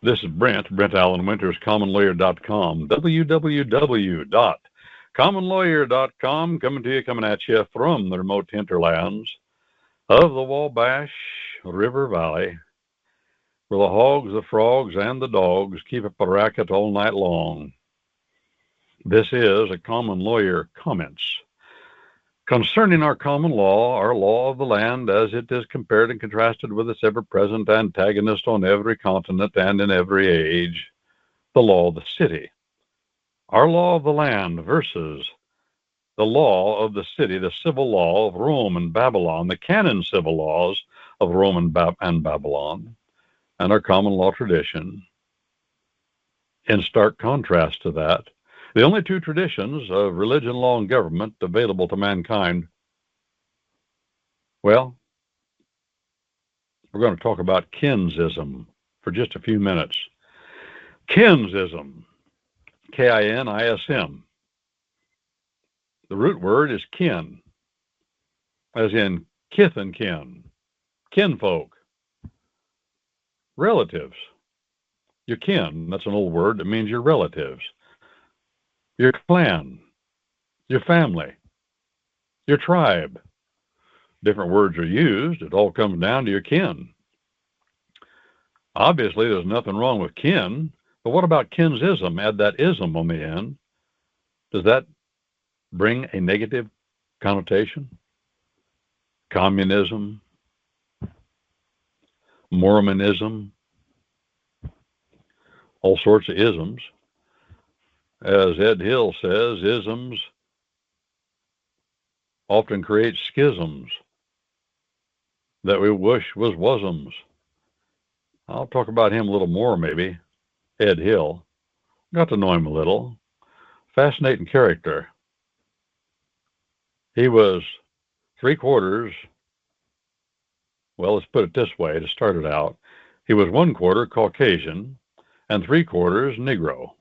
This is Brent Allan Winters, commonlawyer.com, www.commonlawyer.com, coming at you from the remote hinterlands of the Wabash River Valley, where the hogs, the frogs, and the dogs keep up a racket all night long. This is a Common Lawyer Comments concerning our common law, our law of the land, as it is compared and contrasted with its ever-present antagonist on every continent and in every age, the law of the city. Our law of the land versus the law of the city, the civil law of Rome and Babylon, the canon civil laws of Rome and Babylon, and our common law tradition. In stark contrast to that, the only two traditions of religion, law, and government available to mankind. Well, we're going to talk about Kinsism for just a few minutes. Kinsism, K-I-N-I-S-M. The root word is kin, as in kith and kin, kinfolk, relatives. Your kin, that's an old word that means your relatives. Your clan, your family, your tribe. Different words are used. It all comes down to your kin. Obviously, there's nothing wrong with kin, but what about kinsism? Add that ism on the end. Does that bring a negative connotation? Communism, Mormonism, all sorts of isms. As Ed Hill says, isms often create schisms that we wish was wasms. I'll talk about him a little more, maybe. Ed Hill. Got to know him a little. Fascinating character. He was 3/4, well, let's put it this way to start it out. He was 1/4 Caucasian and 3/4 Negro.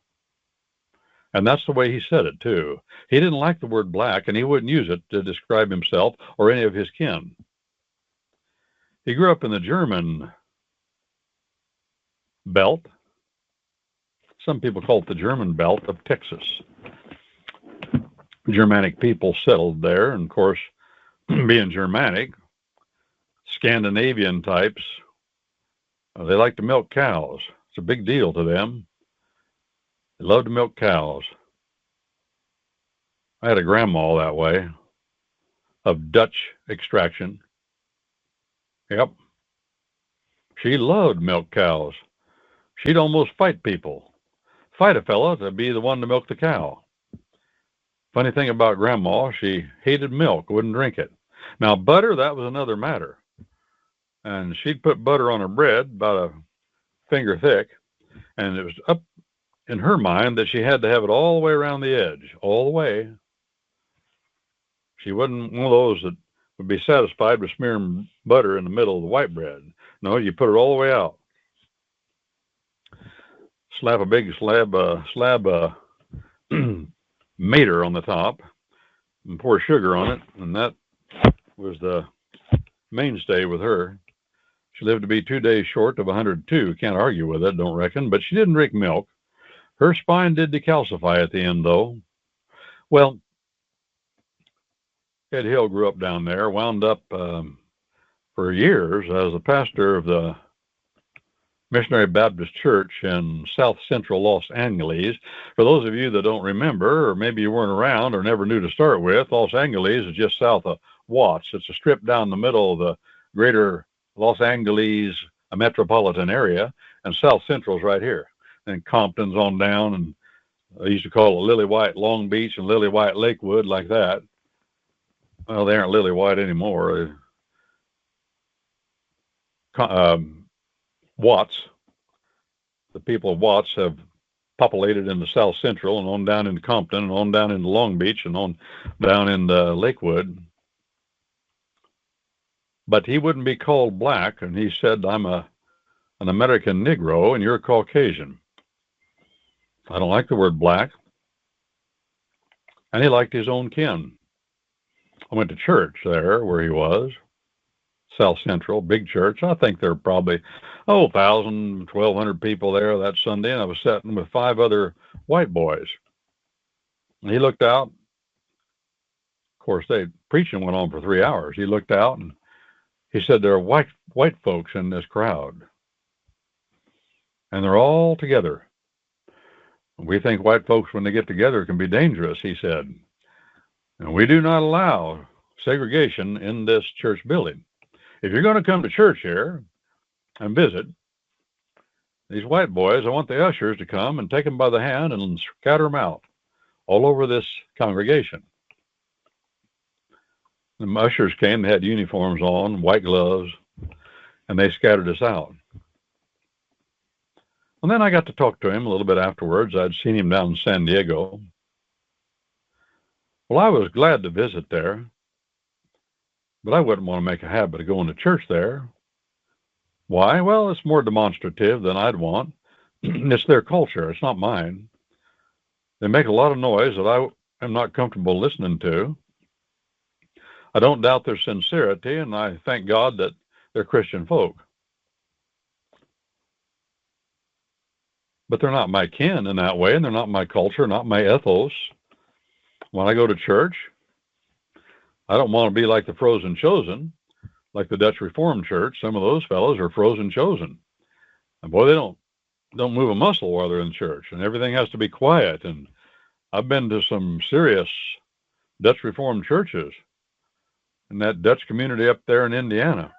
And that's the way he said it, too. He didn't like the word black, and he wouldn't use it to describe himself or any of his kin. He grew up in the German belt. Some people call it the German belt of Texas. Germanic people settled there, and of course, being Germanic, Scandinavian types, they like to milk cows. It's a big deal to them. They love to milk cows. I had a grandma that way, of Dutch extraction. Yep. She loved milk cows. She'd almost fight people. Fight a fella to be the one to milk the cow. Funny thing about grandma, she hated milk, wouldn't drink it. Now, butter, that was another matter. And she'd put butter on her bread, about a finger thick, and it was up in her mind that she had to have it all the way around the edge, all the way. She wasn't one of those that would be satisfied with smearing butter in the middle of the white bread. No, you put it all the way out. Slap a big slab mater on the top and pour sugar on it, and that was the mainstay with her. She lived to be 2 days short of 102. Can't argue with it, don't reckon, but she didn't drink milk. Her spine did decalcify at the end, though. Well, Ed Hill grew up down there, wound up for years as a pastor of the Missionary Baptist Church in South Central Los Angeles. For those of you that don't remember, or maybe you weren't around or never knew to start with, Los Angeles is just south of Watts. It's a strip down the middle of the greater Los Angeles metropolitan area, and South Central's right here. And Compton's on down, and I used to call it Lily White Long Beach and Lily White Lakewood, like that. Well, they aren't Lily White anymore. Watts, the people of Watts have populated into South Central and on down into Compton and on down into Long Beach and on down into Lakewood. But he wouldn't be called black, and he said, I'm an American Negro and you're a Caucasian. I don't like the word black. And he liked his own kin. I went to church there where he was, South Central, big church. I think there were probably, 1,000, 1,200 people there that Sunday, and I was sitting with 5 other white boys. And he looked out. Of course, preaching went on for 3 hours. He looked out and he said, there are white folks in this crowd, and they're all together. We think white folks, when they get together, can be dangerous, he said. And we do not allow segregation in this church building. If you're going to come to church here and visit these white boys, I want the ushers to come and take them by the hand and scatter them out all over this congregation. The ushers came, they had uniforms on, white gloves, and they scattered us out. And then I got to talk to him a little bit afterwards. I'd seen him down in San Diego. Well, I was glad to visit there, but I wouldn't want to make a habit of going to church there. Why? Well, it's more demonstrative than I'd want. It's their culture. It's not mine. They make a lot of noise that I am not comfortable listening to. I don't doubt their sincerity, and I thank God that they're Christian folk. But they're not my kin in that way, and they're not my culture, not my ethos. When I go to church, I don't want to be like the frozen chosen, like the Dutch Reformed Church. Some of those fellows are frozen chosen. And boy, they don't move a muscle while they're in church, and everything has to be quiet. And I've been to some serious Dutch Reformed churches in that Dutch community up there in Indiana.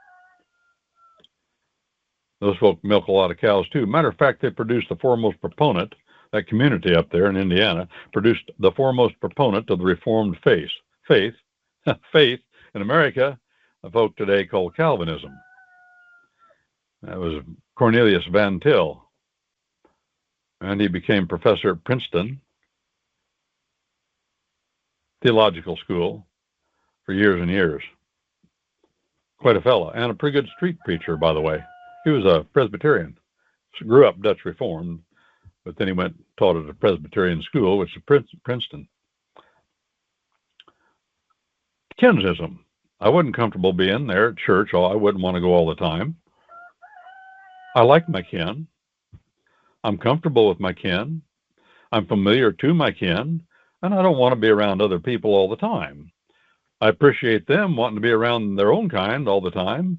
Those folk milk a lot of cows too. Matter of fact, they produced the foremost proponent, that community up there in Indiana, produced the foremost proponent of the Reformed faith in America, a folk today called Calvinism. That was Cornelius Van Til. And he became professor at Princeton Theological School for years and years. Quite a fella, and a pretty good street preacher, by the way. He was a Presbyterian. So grew up Dutch Reformed, but then he went and taught at a Presbyterian school, which is Princeton. Kinsism. I wasn't comfortable being there at church. I wouldn't want to go all the time. I like my kin. I'm comfortable with my kin. I'm familiar to my kin, and I don't want to be around other people all the time. I appreciate them wanting to be around their own kind all the time.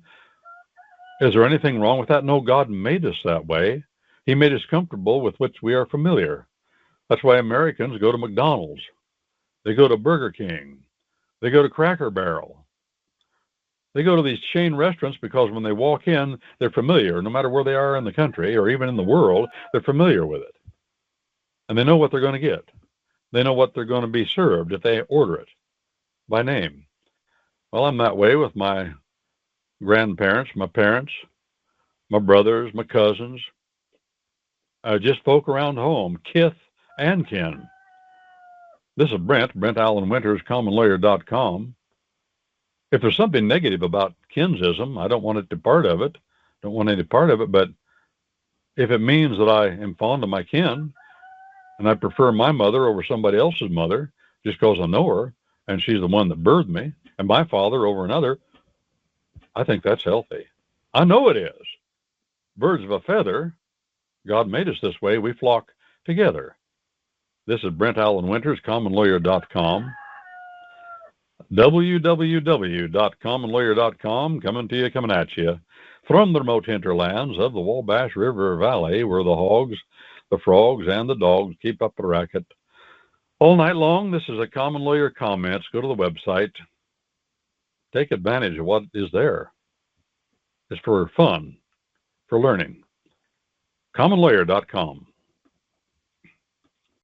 Is there anything wrong with that? No, God made us that way. He made us comfortable with which we are familiar. That's why Americans go to McDonald's. They go to Burger King. They go to Cracker Barrel. They go to these chain restaurants because when they walk in, they're familiar. No matter where they are in the country or even in the world, they're familiar with it. And they know what they're going to get. They know what they're going to be served if they order it by name. Well, I'm that way with my grandparents, my parents, my brothers, my cousins, just folk around home, kith and kin. This is Brent Allan Winters, commonlawyer.com. If there's something negative about kinsism, I don't want any part of it, but if it means that I am fond of my kin, and I prefer my mother over somebody else's mother, just because I know her, and she's the one that birthed me, and my father over another, I think that's healthy. I know it is. Birds of a feather, God made us this way, we flock together. This is Brent Allan Winters, commonlawyer.com. www.commonlawyer.com, coming at you from the remote hinterlands of the Wabash River Valley, where the hogs, the frogs, and the dogs keep up the racket all night long. This is a Common Lawyer Comments. Go to the website. Take advantage of what is there. It's for fun, for learning. commonlawyer.com.